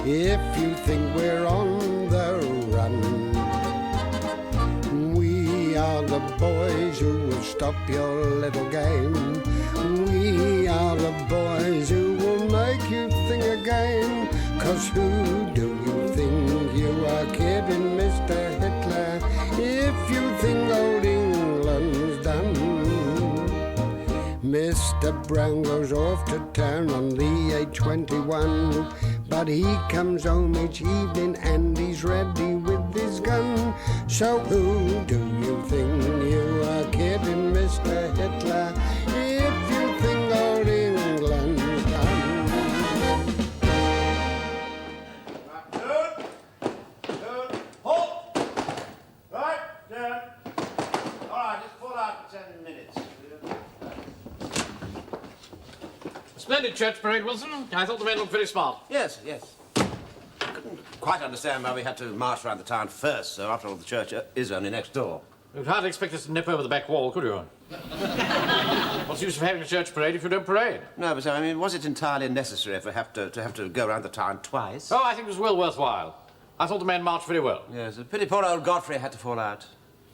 if you think we're on the run. We are the boys who will stop your little game. We are the boys who will make you think again. 'Cause who do you think you are kidding, Mr. Hitler, if you think old England's done? Mr. Brown goes off to town on the A21, but he comes home each evening and he's ready with his gun. So who do you think you are kidding, Mr. Hitler, if you think old England's done? Good. Halt! Right, down. All right, just pull out for 10 minutes. Splendid church parade, Wilson. I thought the men looked very smart. Yes. I couldn't quite understand why we had to march around the town first, so after all, the church is only next door. You'd hardly expect us to nip over the back wall, could you? What's the use of having a church parade if you don't parade? No, but I mean, was it entirely necessary if we have to go around the town twice? Oh, I think it was well worthwhile. I thought the men marched very well. Yes, a pity poor old Godfrey had to fall out.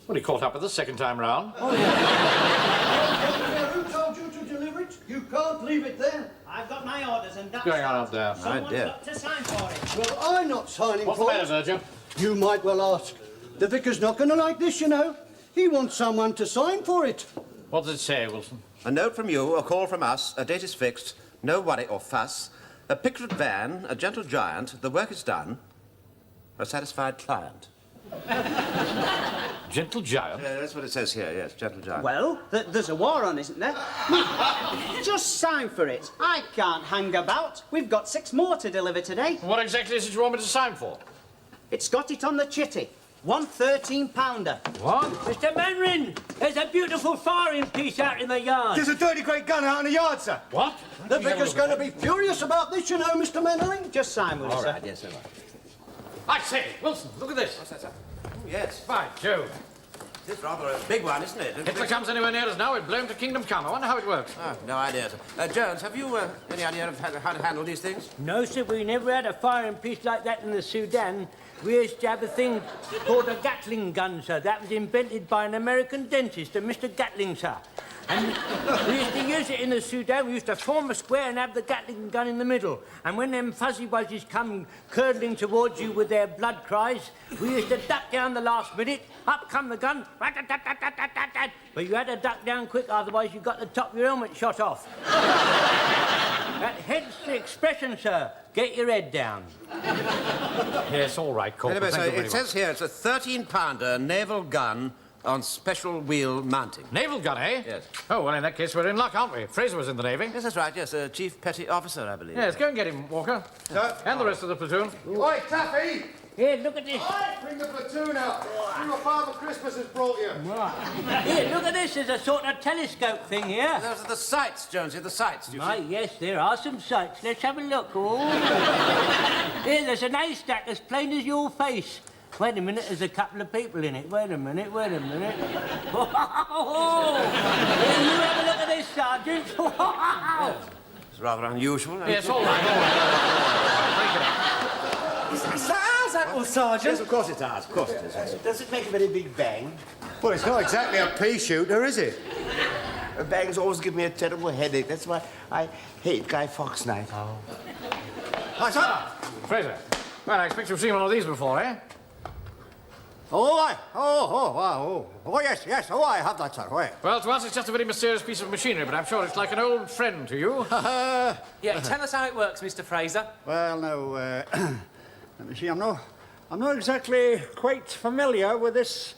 Well, he caught up with us second time round. Oh, yeah. Who told you to deliver it? You can't leave it there. I've got my orders and that's... What's going on up there? Someone's got to sign for it. Well, I'm not signing What's the for matter, it. Virgil? You might well ask. The vicar's not going to like this, you know. He wants someone to sign for it. What does it say, Wilson? A note from you, a call from us, a date is fixed, no worry or fuss, a pictured van, a gentle giant, the work is done, a satisfied client. Gentle giant? Yeah, that's what it says here, yes, gentle giant. Well, there's a war on, isn't there? Just sign for it. I can't hang about. We've got 6 more to deliver today. What exactly is it you want me to sign for? It's got it on the chitty. 1 13-pounder. What? Mr. Manrin, there's a beautiful firing piece out in the yard. There's a dirty great gun out in the yard, sir. What? The vicar's going to be furious about this, you know, Mr. Mannering. Just sign with it, sir. Yes, all right. I say, Wilson, look at this. What's that, sir? Oh, yes. By Jove. It's rather a big one, isn't it? Hitler comes anywhere near us now, we'd blow him to kingdom come. I wonder how it works. Oh, no idea, sir. Jones, have you any idea of how to handle these things? No, sir, we never had a firing piece like that in the Sudan. We used to have a thing called a Gatling gun, sir. That was invented by an American dentist, a Mr. Gatling, sir. And we used to use it in the Sudan. We used to form a square and have the Gatling gun in the middle. And when them fuzzy wuzzies come curdling towards you with their blood cries, we used to duck down the last minute. Up come the gun. But you had to duck down quick, otherwise you got the top of your helmet shot off. That hence the expression, sir. Get your head down. Yes, all right, Corporal. Anyway, so Thank you very it says here it's a 13-pounder naval gun on special wheel mounting. Naval gun, eh? Yes. Oh, well, in that case, we're in luck, aren't we? Fraser was in the Navy. Yes, that's right, yes, a chief petty officer, I believe. Yes, go and get him, Walker. Sir. And the rest of the platoon. Oi, Taffy! Here, look at this. Bring the platoon out. See what Father Christmas has brought you. Here, look at this. There's a sort of telescope thing here. Those are the sights, Jonesy, the sights. Do you My, see? yes, there are some sights. Let's have a look. Oh. Here, there's an haystack as plain as your face. Wait a minute, there's a couple of people in it. Wait a minute. Oh. Here, you have a look at this, Sergeant. It's rather unusual. Yes, all right. Is that ours, that one, Sergeant? Yes, of course it's ours, of course it is. Yes. Does it make a very big bang? Well, it's not exactly a pea shooter, is it? Bangs always give me a terrible headache. That's why I hate Guy Fawkes night. Hi, sir. Fraser. Well, I expect you've seen one of these before, eh? Oh, aye. Oh, yes. Oh, I have that, sir. Oh, Well, to us, it's just a very mysterious piece of machinery, but I'm sure it's like an old friend to you. Yeah, tell us how it works, Mr. Fraser. Well, now, let me see. I'm not exactly quite familiar with this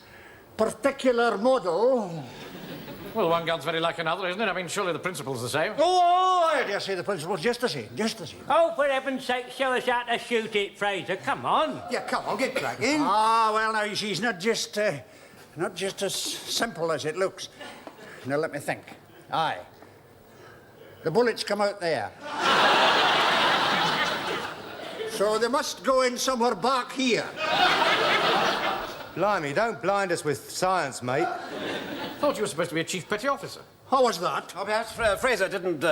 particular model. Well, one gun's very like another, isn't it? I mean, surely the principle's the same. Oh, I dare say the principle's just the same. Oh, for heaven's sake, show us how to shoot it, Fraser. Come on. Yeah, come on, get cracking. Ah, well, now, you see, it's not just as simple as it looks. Now, let me think. Aye. The bullets come out there. So they must go in somewhere back here. Blimey, don't blind us with science, mate. Thought you were supposed to be a chief petty officer. How was that? Oh, perhaps Fraser didn't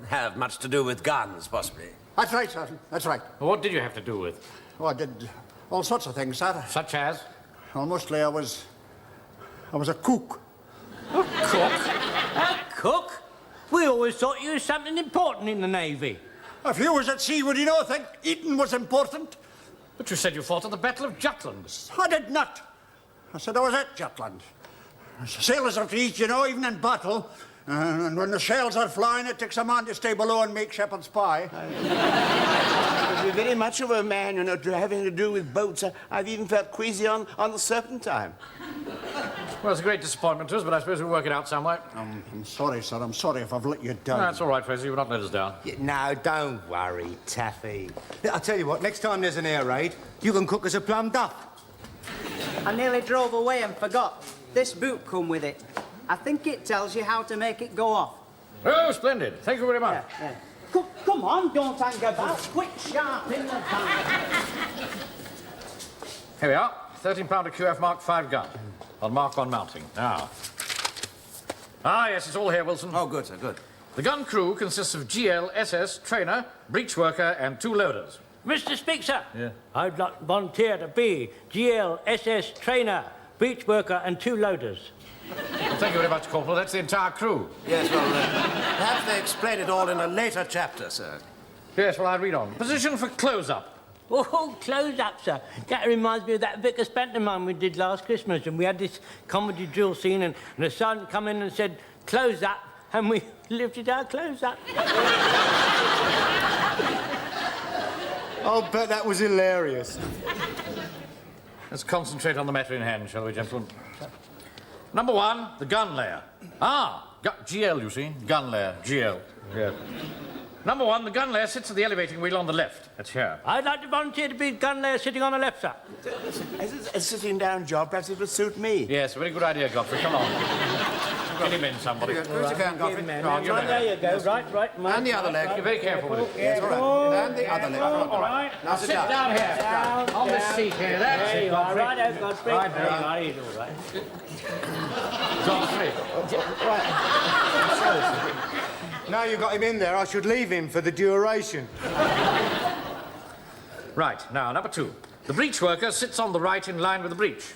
have much to do with guns, possibly. That's right, sir. That's right. Well, what did you have to do with? Oh, I did all sorts of things, sir. Such as? Well, mostly I was a cook. A cook? We always thought you was something important in the Navy. If you was at sea, would you not think eating was important? But you said you fought at the Battle of Jutland. I did not. I said I was at Jutland. Sailors are to eat, you know, even in battle. And when the shells are flying, it takes a man to stay below and make shepherd's pie. You're very much of a man, you know, to having to do with boats. I've even felt queasy on the Serpentine. Well, it's a great disappointment to us, but I suppose we'll work it out some way. I'm sorry, sir. I'm sorry if I've let you down. No, that's all right, Fraser. You've not let us down. Yeah, no, don't worry, Taffy. I tell you what, next time there's an air raid, you can cook us a plum duff. I nearly drove away and forgot. This boot come with it. I think it tells you how to make it go off. Oh, splendid. Thank you very much. Yeah. Come on, don't hang about. Quick, sharp in the van. Here we are. 13-pounder QF Mark 5 gun. On Mark 1 mounting. Now. Ah, yes, it's all here, Wilson. Oh, good, sir, good. The gun crew consists of GL, SS, trainer, breech worker, and 2 loaders. Mr. Speaker, Yeah. I'd like to volunteer to be GL, SS, trainer, breech worker, and 2 loaders. Well, thank you very much, Corporal. That's the entire crew. Yes, well, perhaps they explain it all in a later chapter, sir. Yes, well, I'll read on. Position for close-up. Oh, close up, sir. That reminds me of that Vickers pantomime we did last Christmas, and we had this comedy drill scene, and the sergeant come in and said, close up, and we lifted our clothes up. I'll bet that was hilarious. Let's concentrate on the matter in hand, shall we, gentlemen? Number 1, the gun layer. GL, you see. Gun layer, GL. Yeah. Number 1, the gun layer sits at the elevating wheel on the left. That's here. I'd like to volunteer to be gun layer sitting on the left, sir. A sitting down job, perhaps it would suit me. Yes, a very good idea, Godfrey. Come on. Get him in, somebody. Who's the gun, Godfrey? There you go. Right. And the other leg. You're very careful with it. Yes, all right. And the other leg. All right. Now Sit down here. On this seat here. That's There it, you are. Godfrey. Right, Godfrey. Right, There you are. He's all right. Godfrey. Now you've got him in there, I should leave him for the duration. Right, now, number 2. The breech worker sits on the right in line with the breech.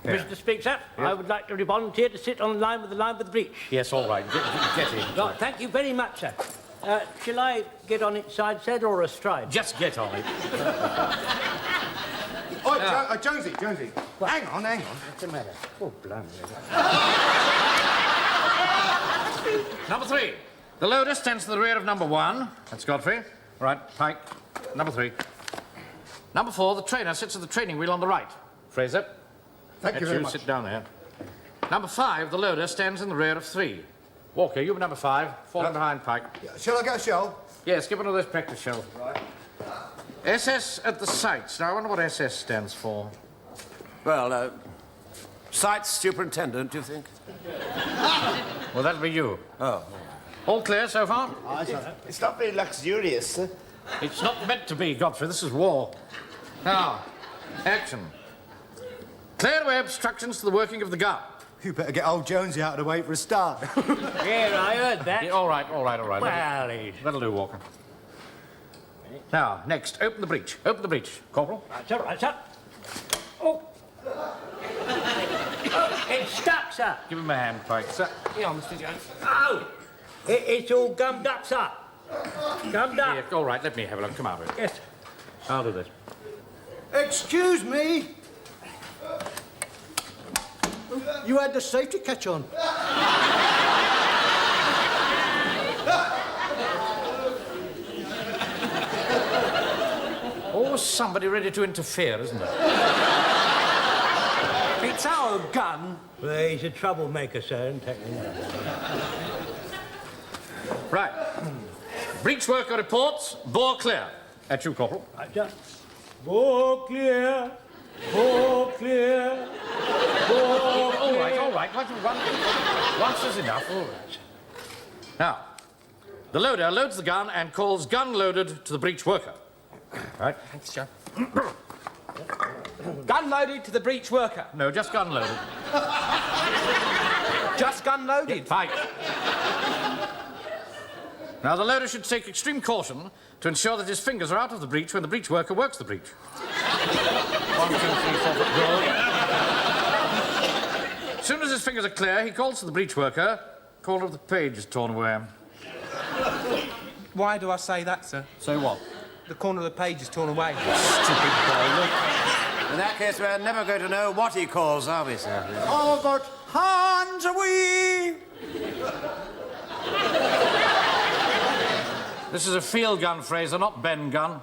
Mr. Speaker, I would like to volunteer to sit on line with the breech. Yes, all right. Get in. Right, thank you very much, sir. Shall I get on its side set or astride? Just get on it. Oh, Jonesy. Hang on. What's the matter? Oh, blimey. Number 3. The loader stands to the rear of number 1. That's Godfrey. Right, Pike. Number 3. Number 4, the trainer sits at the training wheel on the right. Fraser. Thank you very much. Sit down there. Number 5, the loader stands in the rear of 3. Walker, you be number 5. Fall behind Pike. Shall I get a shell? Yes, give one of those practice shells. Right. SS at the sights. Now, I wonder what SS stands for. Well, Sights Superintendent, do you think? Well, that'll be you. Oh. All clear so far? It's not very luxurious. It's not meant to be, Godfrey. This is war. Now, action. Clear away obstructions to the working of the gun. You better get old Jonesy out of the way for a start. Yeah, I heard that. Yeah, all right. Well, That'll do, Walker. Now, next, open the breech. Open the breech. Corporal. right, sir. Oh. It's stuck, sir. Give him a hand, Pike. Sir. Here, Mr. Jones. Oh! It's all gummed up, sir. Gummed up. Yeah, all right, let me have a look. Come out of it. Yes. I'll do this. Excuse me. You had the safety catch on. Always somebody ready to interfere, isn't there? It's our gun. Well, he's a troublemaker, sir, isn't he? Right. Breech worker reports. Bore clear. At you, Corporal. Right, sir. Bore clear. Bore clear. Bore clear. All right. Once is enough. All right. Now, the loader loads the gun and calls gun loaded to the breech worker. Right. Thanks, Joe. Gun loaded to the breech worker. No, just gun loaded. Just gun loaded. Pike. Now, the loader should take extreme caution to ensure that his fingers are out of the breech when the breech worker works the breech. 1, 2, 3, 4 foot good. As soon as his fingers are clear, he calls to the breech worker. Corner of the page is torn away. Why do I say that, sir? Say what? The corner of the page is torn away. Stupid boy, look. In that case, we're never going to know what he calls, are we, sir? Oh, but hands away! This is a field gun, Fraser, not Ben gun.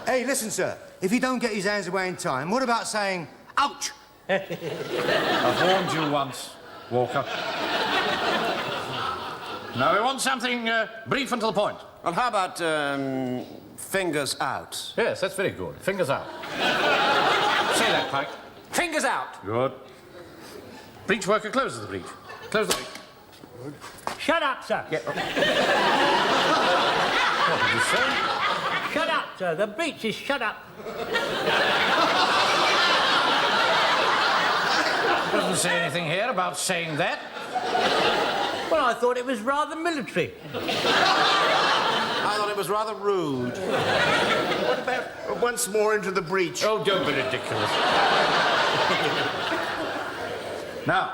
Hey, listen, sir. If he don't get his hands away in time, what about saying, ouch? I've warned you once, Walker. Now, we want something brief and to the point. Well, how about, fingers out? Yes, that's very good. Fingers out. Say that, Pike. Fingers out. Good. Breech worker closes the breech. Close the breech. Shut up, sir. What did you say? Shut up, sir. The breech is shut up. Doesn't say anything here about saying that. Well, I thought it was rather military. I thought it was rather rude. What about once more into the breach? Oh, don't be ridiculous. Now,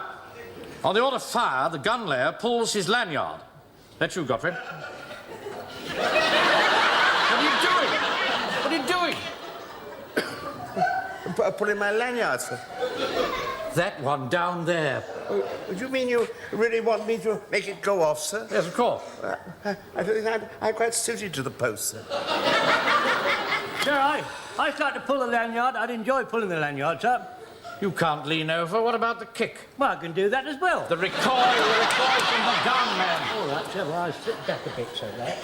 on the order fire, the gun layer pulls his lanyard. That's you, Godfrey. What are you doing? What are you doing? Pulling my lanyard, sir. That one down there. Do you mean you really want me to make it go off, sir? Yes, of course. I think I'm quite suited to the post, sir. Sir, I start to pull the lanyard. I'd enjoy pulling the lanyard, sir. You can't lean over. What about the kick? Well, I can do that as well. The recoil from the gun, man. All right, sir. Well, I'll sit back a bit, so that.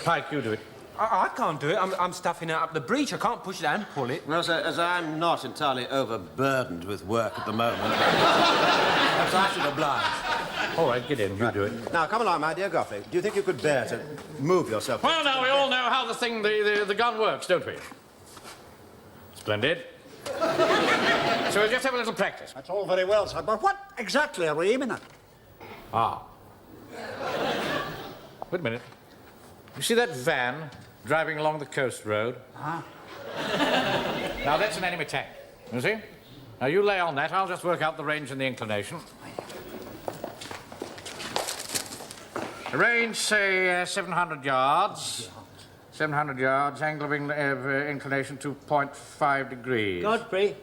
Pike, you do it. I can't do it. I'm stuffing it up the breech. I can't push it and pull it. Well, sir, as I'm not entirely overburdened with work at the moment, perhaps I should oblige. All right, get in. You do it. Now, come along, my dear Godfrey. Do you think you could bear to move yourself? Well, now, we all know how the gun works, don't we? Splendid. So we'll just have a little practice. That's all very well, sir, but what exactly are we aiming at? Ah. Wait a minute. You see that van driving along the coast road? Ah. Now, that's an enemy tank, you see? Now, you lay on that. I'll just work out the range and the inclination. The range, say, 700 yards. 700 yards, angle of inclination 2.5 degrees. Godfrey,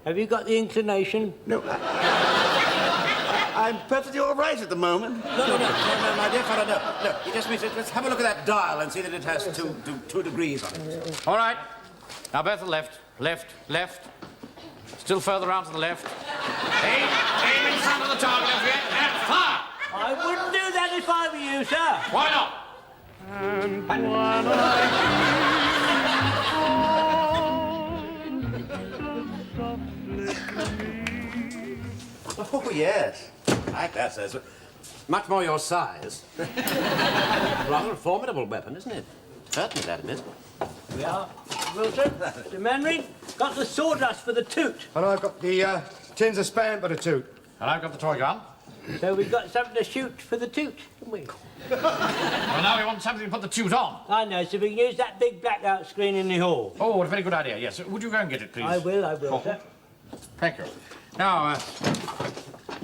have you got the inclination? No, I'm perfectly all right at the moment. No, my dear fellow, no. You just mean, let's have a look at that dial and see that it has two degrees on it. All right. Now, both to the left. Left. Still further round to the left. Aim in front of the target, and fire! I wouldn't do that if I were you, sir. Why not? Oh, yes. I like that, sir. Much more your size. Rather a formidable weapon, isn't it? Certainly, that admit. We are. Wilson, Mr. Manring, got the sawdust for the toot. And I've got the tins of spam for the toot. And I've got the toy gun. So we've got something to shoot for the toot, haven't we? Well, now we want something to put the toot on. I know, so we can use that big blackout screen in the hall. Oh, what a very good idea, yes. Would you go and get it, please? I will, sir. Thank you. Now,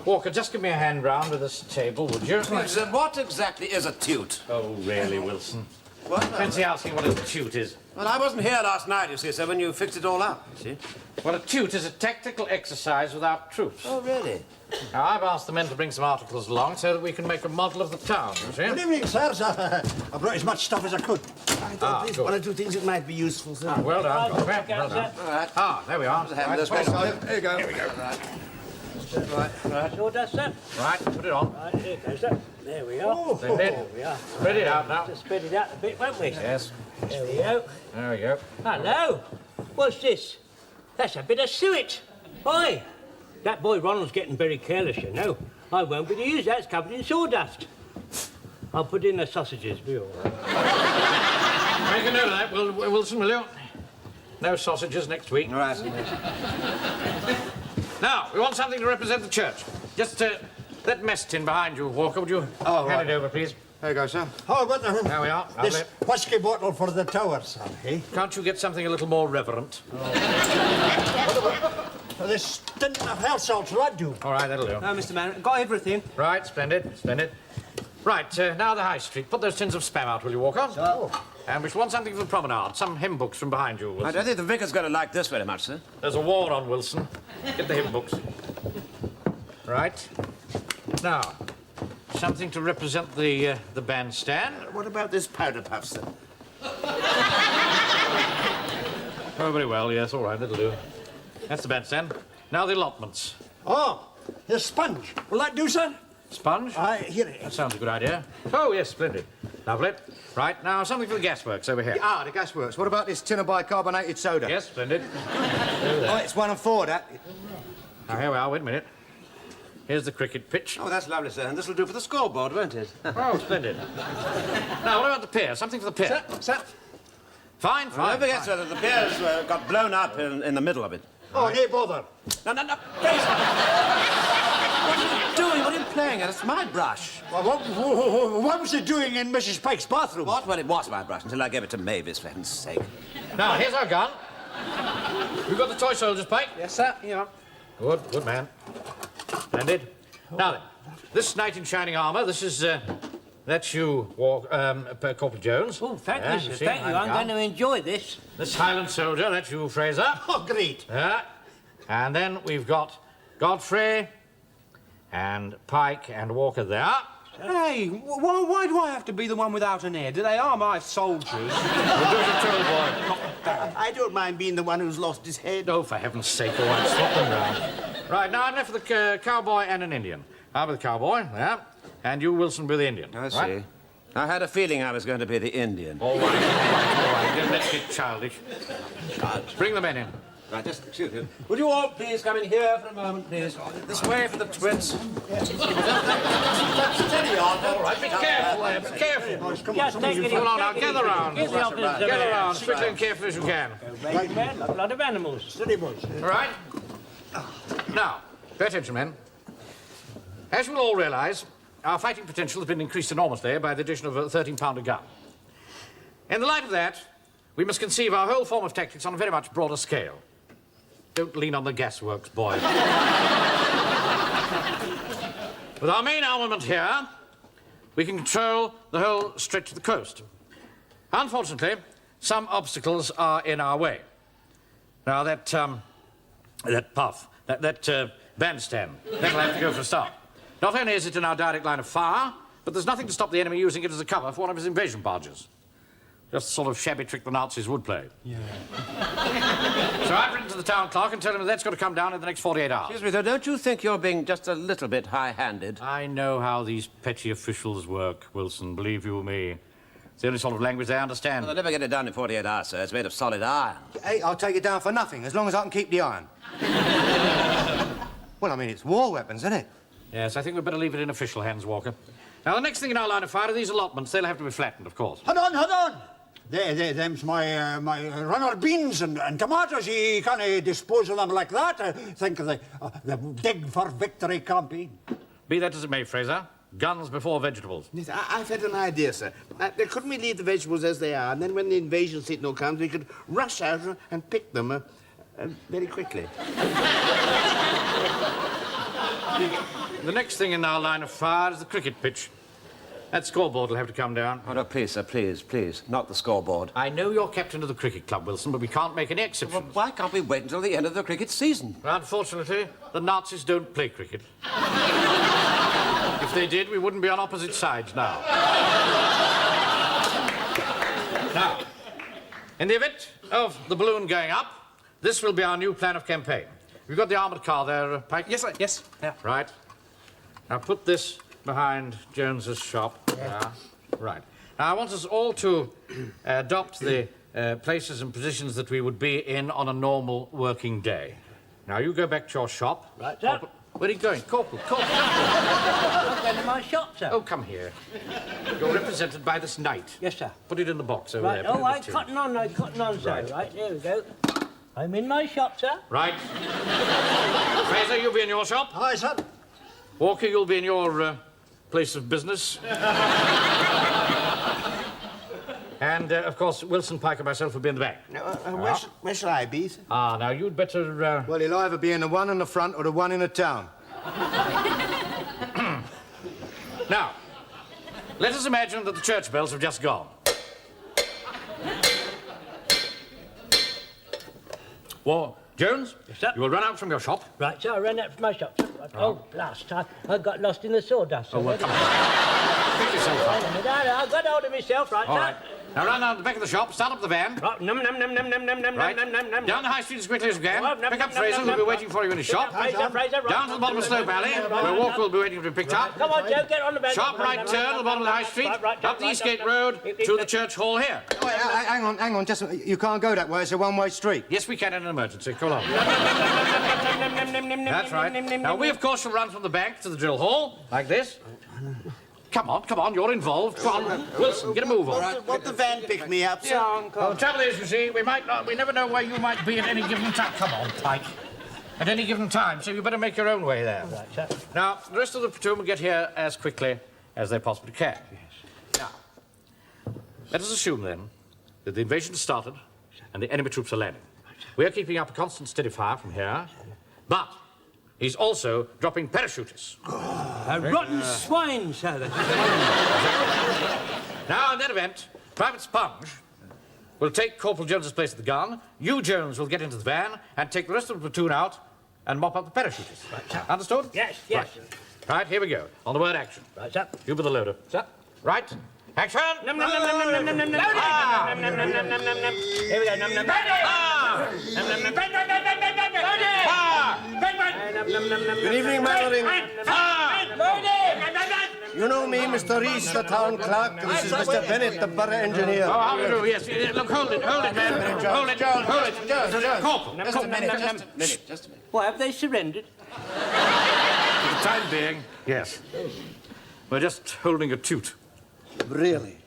Walker, just give me a hand round with this table, would you? What exactly is a toot? Oh, really, Wilson? What? Fancy asking what a toot is. Well, I wasn't here last night, you see, sir, when you fixed it all up, you see. Well, a toot is a tactical exercise without troops. Oh, really? Now, I've asked the men to bring some articles along so that we can make a model of the town, you see? Good evening, sirs. I brought as much stuff as I could. I thought there's one or two things that might be useful, sir. Well done, Godfrey. Well done. All right. Ah, there we are. There you go. Here we go. Right. Sawdust, sir. Right, put it on. Right, here goes, sir. There we are. Splendid. There we are. Spread it out now. Just spread it out a bit, won't we? Yes. There we go. There we go. Hello. What's this? That's a bit of suet. Oi. That boy Ronald's getting very careless, you know. I won't be to use that. It's covered in sawdust. I'll put in the sausages, be all right. Make a note of that, Wilson, will you? No sausages next week. All right. Now, we want something to represent the church. Just that mess tin behind you, Walker, would you hand it over, please? There you go, sir. How about There we are. this Lovely. whisky bottle for the tower, son, eh? Can't you get something a little more reverent? For this tin of health salts, will that do? All right, that'll do. No, Mr. Man, got everything. Right, splendid, splendid. Right, now the High Street. Put those tins of spam out, will you, Walker? So. And we shall want something for the promenade. Some hymn books from behind you, Wilson. I don't think the vicar's going to like this very much, sir. There's a war on, Wilson. Get the hymn books. Right. Now, something to represent the bandstand. What about this powder puff, sir? Oh, very well, yes, all right, that'll do. That's the bandstand. Now the allotments. Oh, the sponge. Will that do, son? Sponge? Here it That is. sounds a good idea. Oh, yes, splendid. Lovely. Right, now something for the gasworks over here. Ah, the gasworks. What about this tin of bicarbonated soda? Yes, splendid. Oh, it's 1 and 4, that. Now, here we are, wait a minute. Here's the cricket pitch. Oh, that's lovely, sir. And this'll do for the scoreboard, won't it? Oh, splendid. Now, what about the pier? Something for the pier. Sir. Fine, Don't fine. forget, sir, that the pier's got blown up in the middle of it. Oh, no bother. No, please. What are you doing? What are you playing at? It's my brush. Well, what was it doing in Mrs. Pike's bathroom? What? Well, it was my brush until I gave it to Mavis, for heaven's sake. Now, here's our gun. We've got the toy soldiers, Pike. Yes, sir. Yeah. Good man. Splendid. Now then, this knight in shining armour, this is, that's you, Corporal Jones. Oh, thank Yeah, you, sir. see, Thank you. I'm going to enjoy this. This Highland soldier, that's you, Fraser. Oh, great. And then we've got Godfrey and Pike and Walker there. Hey, why do I have to be the one without an ear? They are my soldiers. We'll do as you're told, boy. I don't mind being the one who's lost his head. Oh, for heaven's sake, all right, swap them round. Right, now I'm left with a cowboy and an Indian. I'll be the cowboy, yeah, and you, Wilson, be the Indian. I see. Right? I had a feeling I was going to be the Indian. All right. Let's get childish. Bring the men in. Right, just excuse me. Would you all please come in here for a moment, please? This way for the twits. Steady on. All right, be careful there, be careful. Just take it in. Hold on now, take it gather in. round. Give the officers a Get minute. around, as quickly and carefully as you can. Right, men, a lot of animals. Steady, boys. All right? Now, pay attention, men. As you will all realise, our fighting potential has been increased enormously by the addition of a 13-pounder gun. In the light of that, we must conceive our whole form of tactics on a very much broader scale. Don't lean on the gasworks, boys. With our main armament here, we can control the whole stretch of the coast. Unfortunately, some obstacles are in our way. Now, that bandstand, that'll have to go for a start. Not only is it in our direct line of fire, but there's nothing to stop the enemy using it as a cover for one of his invasion barges. Just the sort of shabby trick the Nazis would play. Yeah. So I've written to the town clerk and told him that's got to come down in the next 48 hours. Excuse me, though, don't you think you're being just a little bit high-handed? I know how these petty officials work, Wilson, believe you me. It's the only sort of language they understand. Well, they'll never get it done in 48 hours, sir. It's made of solid iron. Hey, I'll take it down for nothing, as long as I can keep the iron. Well, I mean, it's war weapons, isn't it? Yes, I think we'd better leave it in official hands, Walker. Now, the next thing in our line of fire are these allotments. They'll have to be flattened, of course. Hold on. Them's my runner beans and tomatoes. You can't dispose of them like that. Think of the dig for victory campaign. Be that as it may, Fraser, guns before vegetables. Yes, I've had an idea, sir. Couldn't we leave the vegetables as they are, and then when the invasion signal comes, we could rush out and pick them very quickly? The next thing in our line of fire is the cricket pitch. That scoreboard will have to come down. Oh, no, please, sir, please. Not the scoreboard. I know you're captain of the cricket club, Wilson, but we can't make any exceptions. Well, why can't we wait until the end of the cricket season? Unfortunately, the Nazis don't play cricket. If they did, we wouldn't be on opposite sides now. Now, in the event of the balloon going up, this will be our new plan of campaign. We've got the armoured car there, Pike? Yes, sir. Yes. Yeah. Right. Now, put this behind Jones's shop. Yeah. Right. Now, I want us all to adopt the places and positions that we would be in on a normal working day. Now, you go back to your shop. Right, sir. Where are you going? Corporal. I'm going to my shop, sir. Oh, come here. You're represented by this knight. Yes, sir. Put it in the box over Right, there. Put it oh, in the I'm tin. cutting on, sir. Right. Right, there we go. I'm in my shop, sir. Right. Fraser, you'll be in your shop. Aye, sir. Walker, you'll be in your place of business. And, of course, Wilson, Pike and myself will be in the back. Now, where shall I be, sir? Ah, now, you'd better... Well, he'll either be in the one in the front or the one in the town. Now, let us imagine that the church bells have just gone. Well, Jones, Yes, sir. you will run out from your shop. Right, sir, I ran out from my shop, sir. Right. Oh, blast, I got lost in the sawdust. Oh, well, come on. Pick yourself up. I got hold of myself, right, All sir. right. Now run down to the back of the shop, start up the van. Right, num, Right. Down the high street as quickly as you can. Oh, num, Pick up num, Fraser, num, who'll be num, waiting for you in his shop. Fraser, right. Down to the bottom of Slope Alley, where Walker will be waiting to be picked up. Come on, Joe, get on the van. Sharp right turn to the bottom of the high street, up the Eastgate Road to the church hall here. Wait, hang on, just you can't go that way. It's a one-way street. Yes, we can in an emergency. Come along. That's right. Now, we, of course, shall run from the bank to the drill hall, like this. Come on, you're involved. Come on, Wilson, get a move on. Won't the van pick me up, sir? Well, the trouble is, you see, we never know where you might be at any given time. Come on, Pike. At any given time, so you better make your own way there. Right, sir. Now, the rest of the platoon will get here as quickly as they possibly can. Yes. Now, let us assume, then, that the invasion has started and the enemy troops are landing. We are keeping up a constant steady fire from here, but he's also dropping parachutists. A rotten swine, sir. Now, in that event, Private Sponge will take Corporal Jones's place at the gun. You, Jones, will get into the van and take the rest of the platoon out and mop up the parachutists. Right, understood? Yes. Right, here we go. On the word action. Right, sir. You be the loader. Sir. Right. Action! Num, num, num, num, num, num, num, num, num. Ah! Num, num, num, num, num, num, num. Here we go. Num, num, num. Ah! Num, num, num. Ah! Good evening, Mannering. You know me, Mr. Reese, the town clerk. This is Mr. Bennett, the borough engineer. Oh, how do you do? Yes. Look, hold it, man. Hold it. Corporal. Just a minute. Why, have they surrendered? For the time being, yes. We're just holding a toot. Really?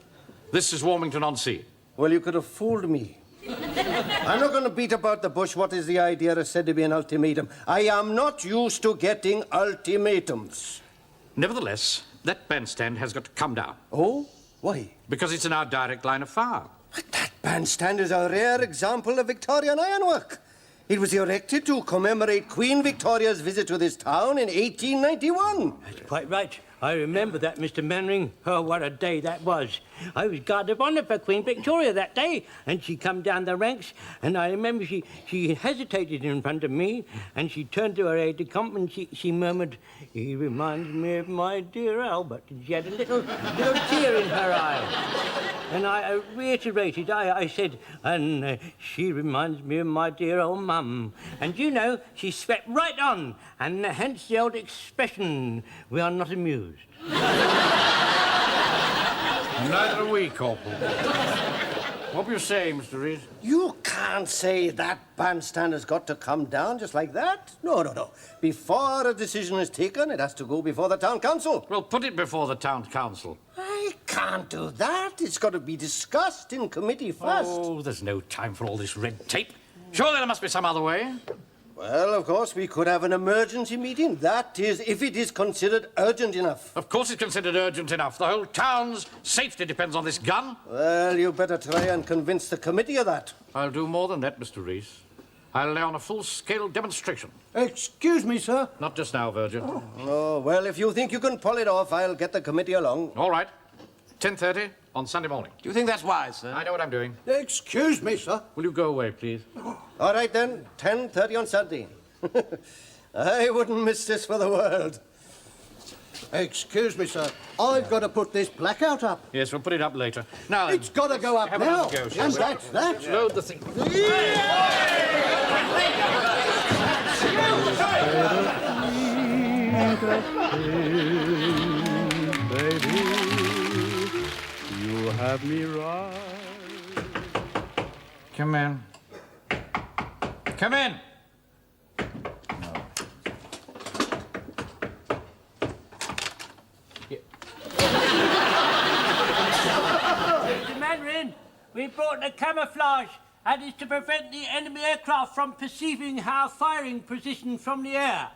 This is Warmington-on-Sea. Well, you could have fooled me. I'm not going to beat about the bush. What is the idea of said to be an ultimatum? I am not used to getting ultimatums. Nevertheless, that bandstand has got to come down. Oh? Why? Because it's in our direct line of fire. But that bandstand is a rare example of Victorian ironwork. It was erected to commemorate Queen Victoria's visit to this town in 1891. That's quite right. I remember that, Mr. Mannering. Oh, what a day that was. I was guard of honour for Queen Victoria that day, and she come down the ranks, and I remember she hesitated in front of me, and she turned to her aide-de-camp and she murmured, "He reminds me of my dear Albert." And she had a little tear in her eye. And I reiterated, I said, "And she reminds me of my dear old mum." And you know, she swept right on, and hence the old expression, "We are not amused." Neither are we, Corporal. What were you saying, Mr. Reed? You can't say that bandstand has got to come down just like that. No. Before a decision is taken, it has to go before the town council. Well, put it before the town council. I can't do that. It's got to be discussed in committee first. Oh, there's no time for all this red tape. Surely there must be some other way. Well, of course, we could have an emergency meeting. That is, if it is considered urgent enough. Of course it's considered urgent enough. The whole town's safety depends on this gun. Well, you better try and convince the committee of that. I'll do more than that, Mr. Reese. I'll lay on a full-scale demonstration. Excuse me, sir. Not just now, Virgil. Oh, well, if you think you can pull it off, I'll get the committee along. All right. 10:30 on Sunday morning. Do you think that's wise, sir? I know what I'm doing. Excuse me, sir. Will you go away, please? All right, then. 10:30 on Sunday. I wouldn't miss this for the world. Excuse me, sir. I've got to put this blackout up. Yes, we'll put it up later. Now, then, It's got to go up have now. another go, shall And we? that's that. load the thing. Baby, you have me right. Come in. Come in. Mr. Mannering, we brought the camouflage and is to prevent the enemy aircraft from perceiving our firing position from the air.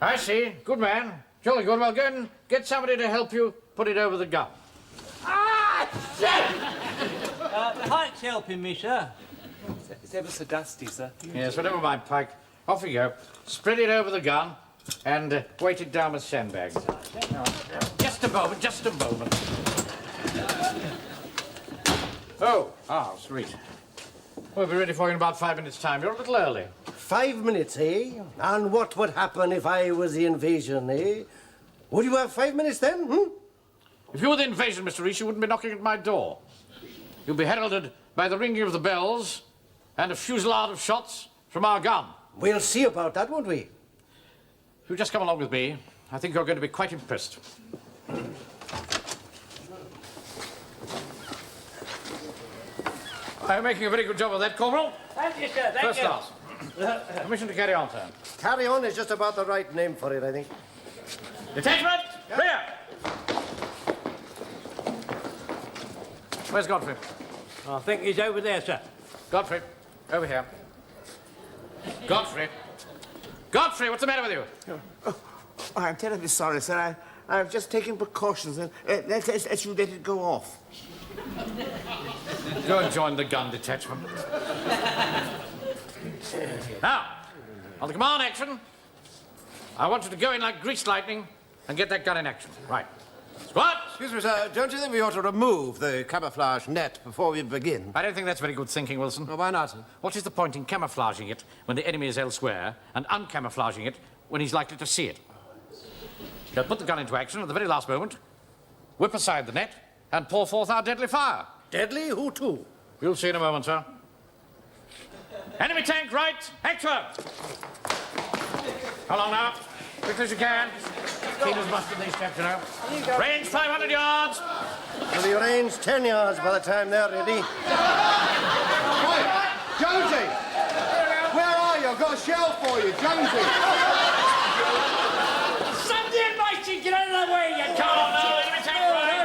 I see. Good man. Jolly good. Well, go and get somebody to help you put it over the gun. Ah, shit! Pike's helping me, sir. It's ever so dusty, sir. Yes, well, never mind, Pike. Off you go. Spread it over the gun and weight it down with sandbags. Now, just a moment, just a moment. Sweet. We'll be ready for you in about 5 minutes' time. You're a little early. 5 minutes, eh? And what would happen if I was the invasion, eh? Would you have 5 minutes then, If you were the invasion, Mr. Reese, you wouldn't be knocking at my door. You'll be heralded by the ringing of the bells and a fusillade of shots from our gun. We'll see about that, won't we? If you just come along with me, I think you're going to be quite impressed. I'm making a very good job of that, Corporal. Thank you, sir. Thank First you. class. Permission to carry on, sir. Carry on is just about the right name for it, I think. Detachment, rear! Where's Godfrey? I think he's over there, sir. Godfrey, over here. Godfrey. Godfrey, what's the matter with you? Oh, I'm terribly sorry, sir. I've just taken precautions. Let's you let it go off. Go and join the gun detachment. Now, on the command action, I want you to go in like greased lightning and get that gun in action. Right. Squad! Excuse me, sir. Don't you think we ought to remove the camouflage net before we begin? I don't think that's very good thinking, Wilson. Oh, why not, sir? What is the point in camouflaging it when the enemy is elsewhere and uncamouflaging it when he's likely to see it? Now put the gun into action at the very last moment, whip aside the net, and pour forth our deadly fire. Deadly? Who to? You'll see in a moment, sir. Enemy tank right, action! How long now? Quick as you can. Keen as mustard, these chaps, you know. Range 500 yards. We'll be range 10 yards by the time they're ready. Wait, Jonesy! Where are you? I've got a shell for you, Jonesy! Somebody almighty, get out of the way, you Come on now, enemy tank right.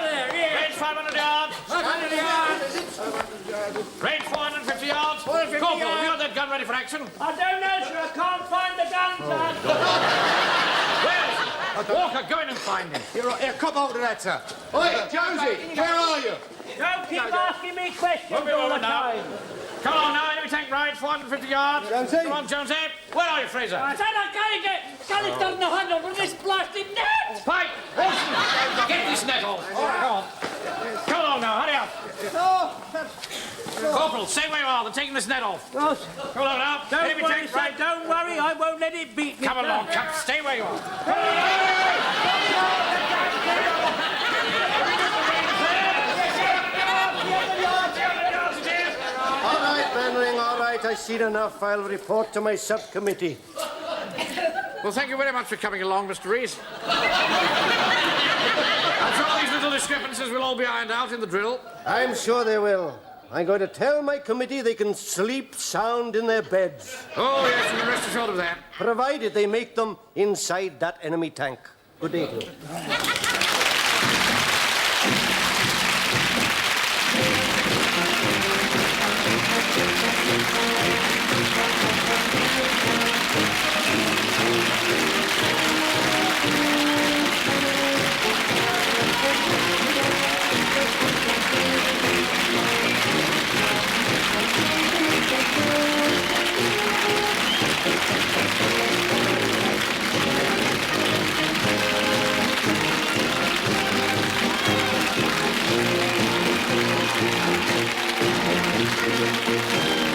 Range 500 yards. 500 yards. Range 450 yards. Corporal, have you got that gun ready for action? I don't know, sir. I can't find the gun, sir. Where is he? Walker, go in and find him. Here, come hold of that, sir. Wait, Jonesy, where are you? Don't keep asking me questions Won't be all the long now. time. Come on now, enemy tank right, 450 yards. Jonesy? Come on, Jonesy. Where are you, Fraser? I said I can't get... Scully's got no handle with this blasted net. Pike, Wilson, get this net off. Come on. Come on now, hurry up. Corporal, stay where you are. They're taking this net off. Oh, Come on now. don't enemy worry, tank sir. right. Don't worry. I won't let it beat me. Come sir. along, come. Stay where you are. All right, Benring, all right. I've seen enough. I'll report to my subcommittee. Well, thank you very much for coming along, Mr. Reese. I'm sure these little discrepancies will all be ironed out in the drill. I'm sure they will. I'm going to tell my committee they can sleep sound in their beds, Oh, yes, you can rest assured of that. provided they make them inside that enemy tank. Good day to you. Thank you.